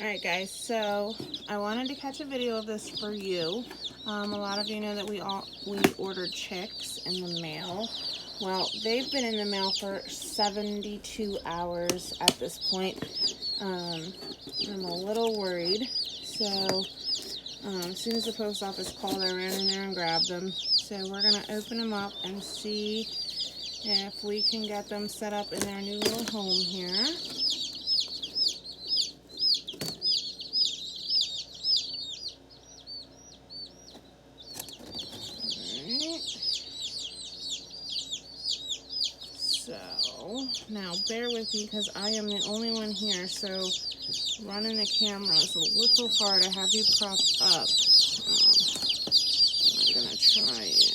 Alright guys, so I wanted to catch a video of this for you. A lot of you know that we ordered chicks in the mail. Well, they've been in the mail for 72 hours at this point. I'm a little worried. So as soon as the post office called, I ran in there and grabbed them. So we're going to open them up and see if we can get them set up in their new little home here. So, now bear with me because I am the only one here, so running the camera is a little hard. I have you propped up. I'm going to try and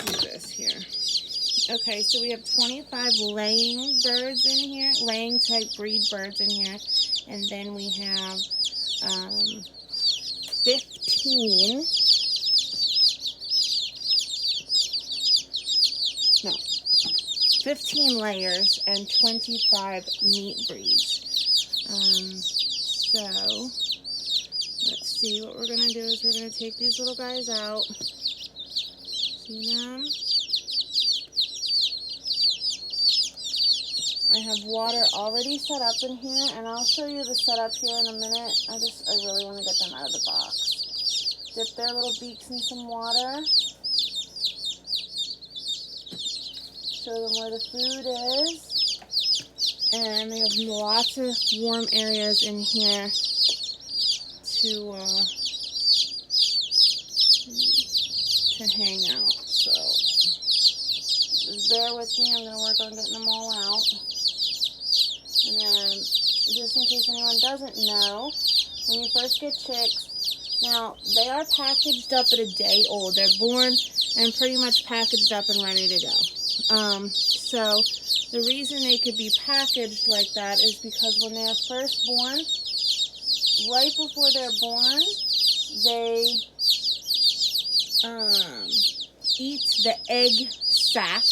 do this here. Okay, so we have 25 laying birds in here, laying type breed birds in here, and then we have 15 layers and 25 meat breeds. So let's see, what we're gonna do is we're gonna take these little guys out. See them? I have water already set up in here, and I'll show you the setup here in a minute. I really want to get them out of the box. Dip their little beaks in some water. Show them where the food is, and they have lots of warm areas in here to hang out. So just bear with me. I'm going to work on getting them all out. And then, just in case anyone doesn't know, when you first get chicks, now they are packaged up at a day old. They're born and pretty much packaged up and ready to go. So the reason they could be packaged like that is because when they're first born, right before they're born, they eat the egg sac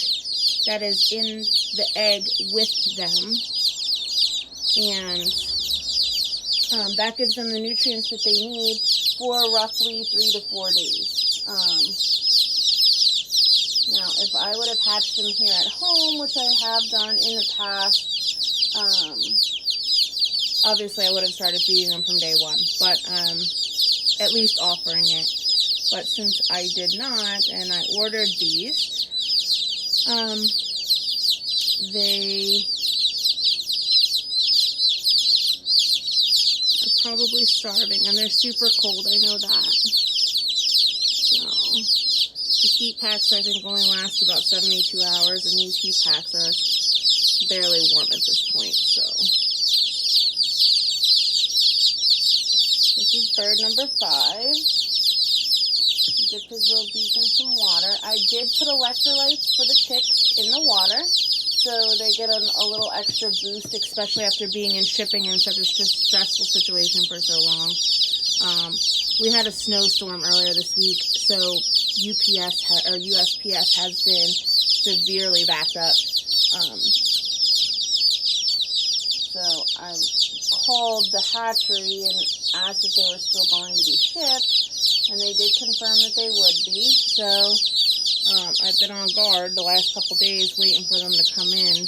that is in the egg with them, and that gives them the nutrients that they need for roughly 3 to 4 days. Now, if I would have hatched them here at home, which I have done in the past, obviously I would have started feeding them from day one, but at least offering it. But since I did not, and I ordered these, they are probably starving, and they're super cold, I know that. So the heat packs, I think, only last about 72 hours, and these heat packs are barely warm at this point, so. This is bird number 5. Dip his little beak in some water. I did put electrolytes for the chicks in the water, so they get a little extra boost, especially after being in shipping in such a stressful situation for so long. We had a snowstorm earlier this week, so USPS has been severely backed up. So I called the hatchery and asked if they were still going to be shipped, and they did confirm that they would be. So I've been on guard the last couple days waiting for them to come in.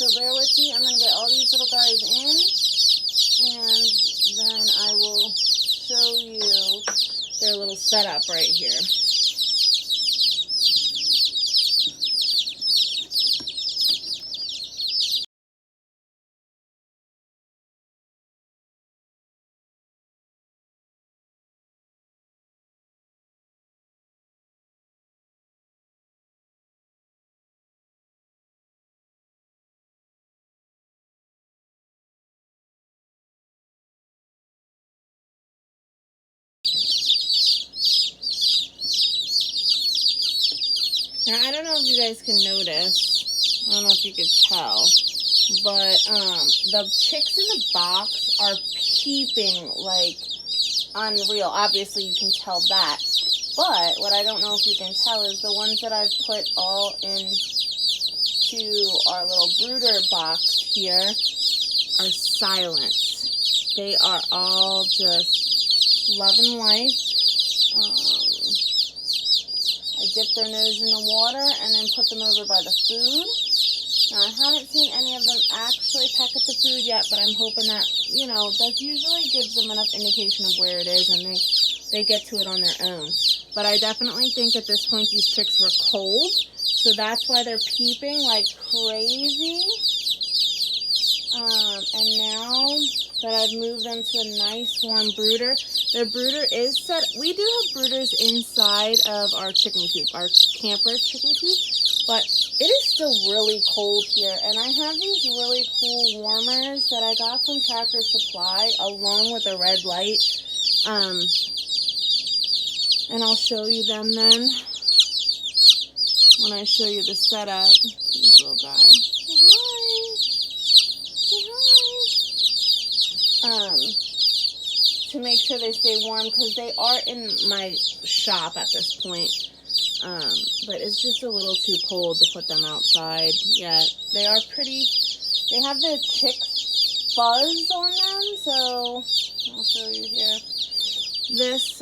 So bear with me, I'm going to get all these little guys in, and then I will show you their little setup right here. Now, I don't know if you guys can notice. I don't know if you could tell. But the chicks in the box are peeping like unreal. Obviously, you can tell that. But what I don't know if you can tell is the ones that I've put all into our little brooder box here are silent. They are all just loving life. I dip their nose in the water and then put them over by the food. Now, I haven't seen any of them actually peck at the food yet, but I'm hoping that, you know, that usually gives them enough indication of where it is, and they get to it on their own. But I definitely think at this point these chicks were cold, so that's why they're peeping like crazy. And now that I've moved them to a nice warm brooder, their brooder is set. We do have brooders inside of our chicken coop, our camper chicken coop, but it is still really cold here, and I have these really cool warmers that I got from Tractor Supply along with a red light. And I'll show you them then when I show you the setup. This little guy. Say hi. Say hi. To make sure they stay warm, because they are in my shop at this point. But it's just a little too cold to put them outside yet. They are pretty, they have the chick fuzz on them, so I'll show you here. This,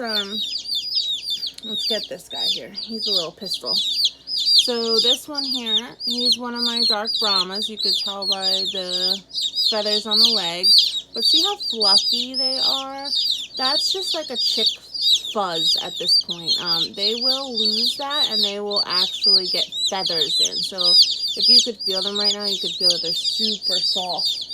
let's get this guy here. He's a little pistol. So this one here, he's one of my dark Brahmas. You could tell by the feathers on the legs. But see how fluffy they are? That's just like a chick fuzz at this point. They will lose that and they will actually get feathers in. So if you could feel them right now, you could feel that they're super soft.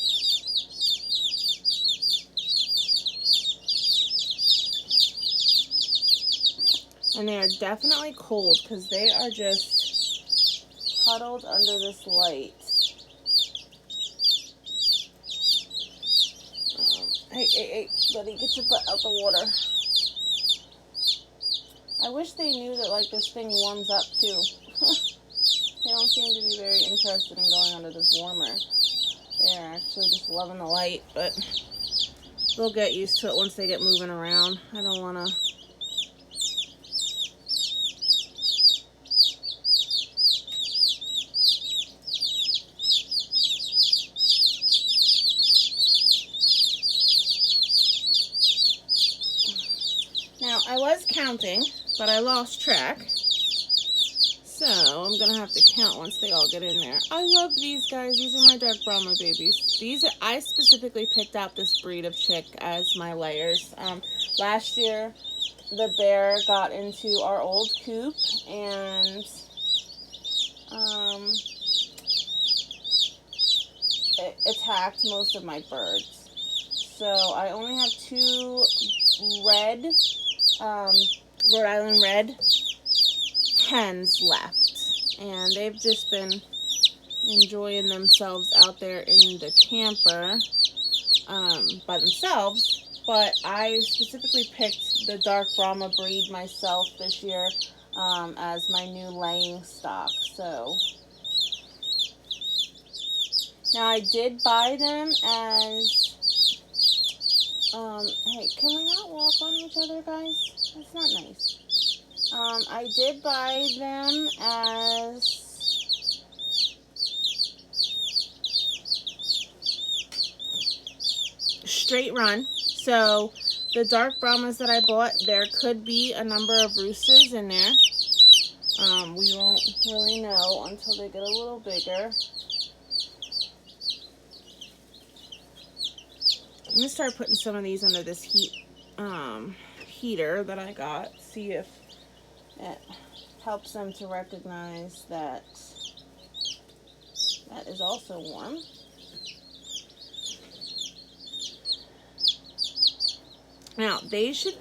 And they are definitely cold because they are just huddled under this light. Hey, buddy, get your butt out the water. I wish they knew that, like, this thing warms up, too. They don't seem to be very interested in going under this warmer. They're actually just loving the light, but they'll get used to it once they get moving around. I don't want to... Now, I was counting, but I lost track. So, I'm going to have to count once they all get in there. I love these guys. These are my dark Brahma babies. I specifically picked out this breed of chick as my layers. Last year, the bear got into our old coop and it attacked most of my birds. So, I only have 2 red Rhode Island red hens left, and they've just been enjoying themselves out there in the camper by themselves. But I specifically picked the dark Brahma breed myself this year as my new laying stock. So now I did buy them as hey, can we not walk on each other, guys? That's not nice. I did buy them as straight run. So the dark Brahmas that I bought, there could be a number of roosters in there. We won't really know until they get a little bigger. I'm gonna start putting some of these under this heater that I got. See if it helps them to recognize that that is also warm. Now they should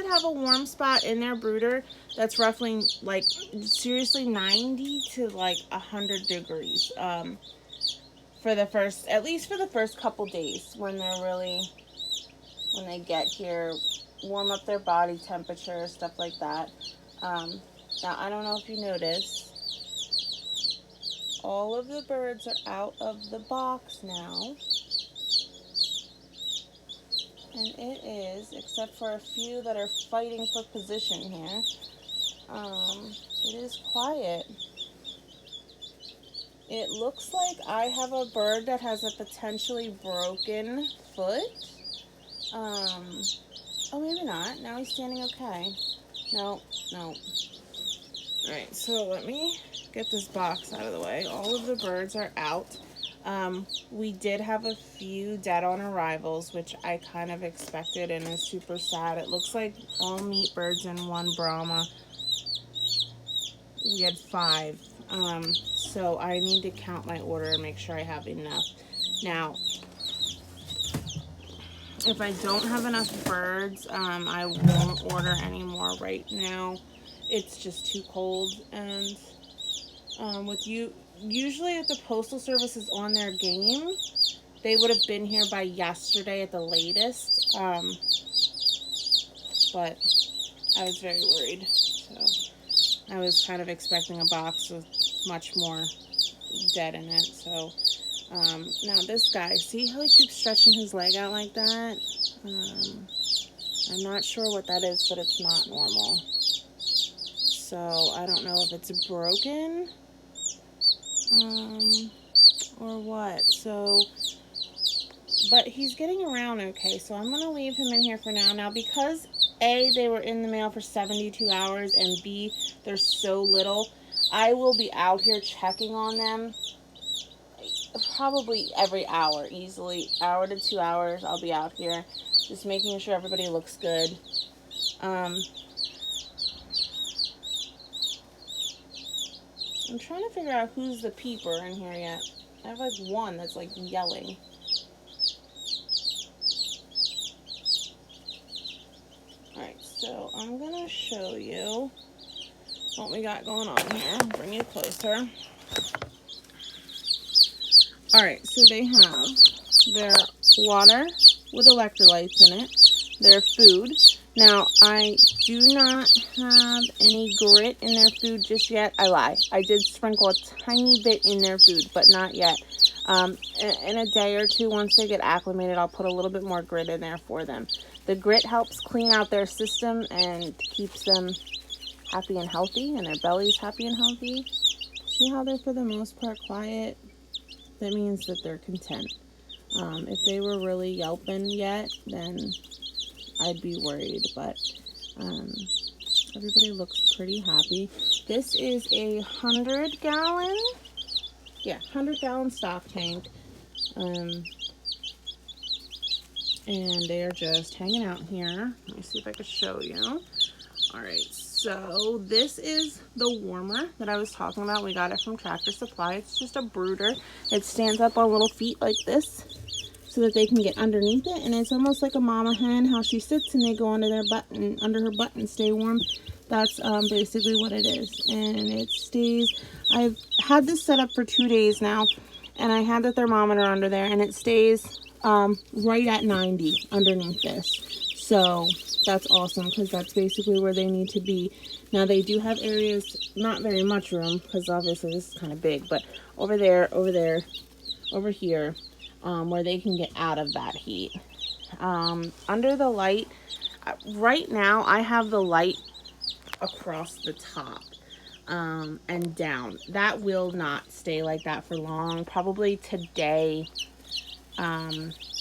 have a warm spot in their brooder that's roughly like seriously 90 to like 100 degrees. At least for the first couple days when they get here, warm up their body temperature, stuff like that. Now, I don't know if you noticed, all of the birds are out of the box now. And it is, except for a few that are fighting for position here, it is quiet. It looks like I have a bird that has a potentially broken foot. Oh, maybe not. Now he's standing okay. No. Alright, so let me get this box out of the way. All of the birds are out. We did have a few dead on arrivals, which I kind of expected and is super sad. It looks like all meat birds and one Brahma. We had 5. So I need to count my order and make sure I have enough. Now, if I don't have enough birds, I won't order any more right now. It's just too cold, and usually if the Postal Service is on their game, they would have been here by yesterday at the latest, but I was very worried, so I was kind of expecting a box with much more dead in it. So now this guy, see how he keeps stretching his leg out like that? I'm not sure what that is, but it's not normal. So I don't know if it's broken or what. So, but he's getting around okay, so I'm going to leave him in here for now. Now, because A, they were in the mail for 72 hours, and B, they're so little, I will be out here checking on them probably every hour, easily. Hour to 2 hours, I'll be out here just making sure everybody looks good. I'm trying to figure out who's the peeper in here yet. I have like one that's like yelling. Alright, so I'm gonna show you what we got going on here. I'll bring you closer. Alright, so they have their water with electrolytes in it, their food. Now, I do not have any grit in their food just yet. I lie. I did sprinkle a tiny bit in their food, but not yet. In a day or two, once they get acclimated, I'll put a little bit more grit in there for them. The grit helps clean out their system and keeps them happy and healthy, and their belly's happy and healthy. See how they're, for the most part, quiet? That means that they're content. If they were really yelping yet, then I'd be worried, but everybody looks pretty happy. This is a 100-gallon, 100-gallon stock tank, and they are just hanging out here. Let me see if I can show you. All right, so this is the warmer that I was talking about. We got it from Tractor Supply. It's just a brooder. It stands up on little feet like this, so that they can get underneath it, and it's almost like a mama hen, how she sits and they go under their butt and under her butt and stay warm. That's basically what it is, and it stays. I've had this set up for 2 days now, and I had the thermometer under there, and it stays right at 90 underneath this. So that's awesome, because that's basically where they need to be. Now they do have areas, not very much room, because obviously this is kind of big, but over there, over here, where they can get out of that heat. Under the light, right now I have the light across the top and down. That will not stay like that for long. Probably today,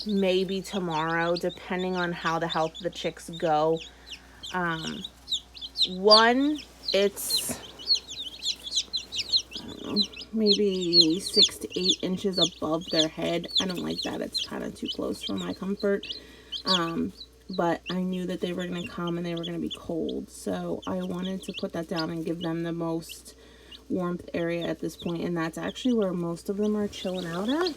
maybe tomorrow, depending on how the health of the chicks go. It's, I don't know, maybe 6 to 8 inches above their head. I don't like that. It's kind of too close for my comfort. But I knew that they were going to come and they were going to be cold. So I wanted to put that down and give them the most warmth area at this point. And that's actually where most of them are chilling out at.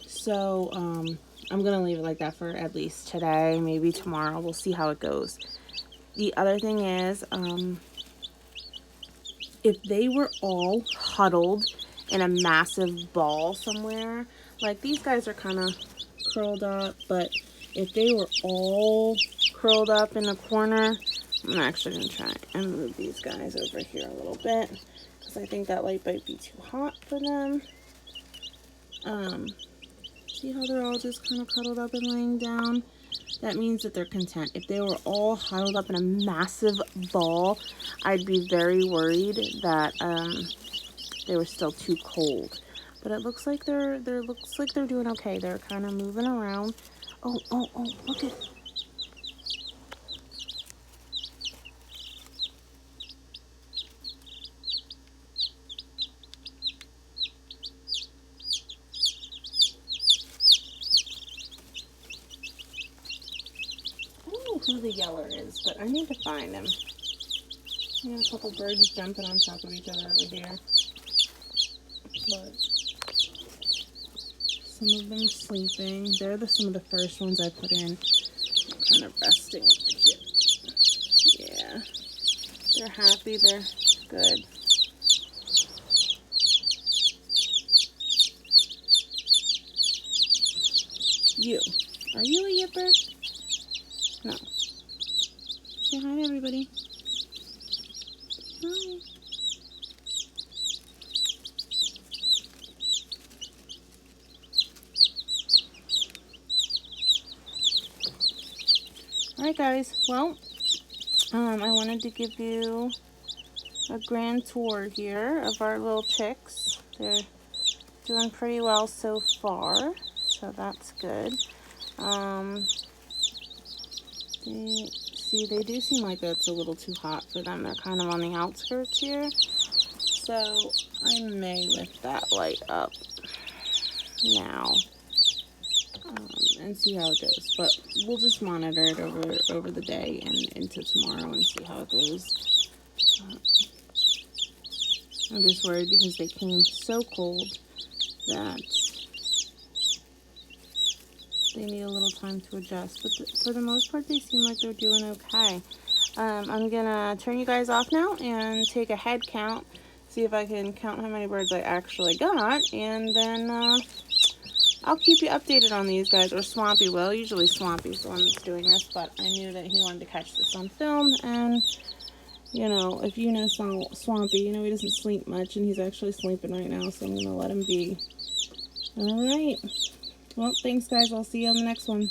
So I'm going to leave it like that for at least today, maybe tomorrow. We'll see how it goes. The other thing is, if they were all huddled in a massive ball somewhere, like these guys are kind of curled up, but if they were all curled up in a corner, I'm actually going to try and move these guys over here a little bit, because I think that light might be too hot for them. See how they're all just kind of cuddled up and laying down? That means that they're content. If they were all huddled up in a massive ball, I'd be very worried that they were still too cold. But it looks like they're doing okay. They're kind of moving around. Oh, look at. I don't know who the yeller is, but I need to find him. You know, a couple birds jumping on top of each other over here. But some of them sleeping. They're some of the first ones I put in. I'm kind of resting over here. Yeah. They're happy. They're good. You. Are you a yipper? No. Say hi to everybody. Hi. Alright guys, well, I wanted to give you a grand tour here of our little chicks. They're doing pretty well so far, so that's good. They do seem like it's a little too hot for them. They're kind of on the outskirts here, so I may lift that light up now. And see how it goes, but we'll just monitor it over the day and into tomorrow and see how it goes. I'm just worried because they came so cold that they need a little time to adjust, but for the most part they seem like they're doing okay. I'm gonna turn you guys off now and take a head count, see if I can count how many birds I actually got, and then I'll keep you updated on these guys, or Swampy will. Usually Swampy's the one that's doing this, but I knew that he wanted to catch this on film, and, you know, if you know Swampy, you know he doesn't sleep much, and he's actually sleeping right now, so I'm going to let him be. Alright. Well, thanks guys. I'll see you on the next one.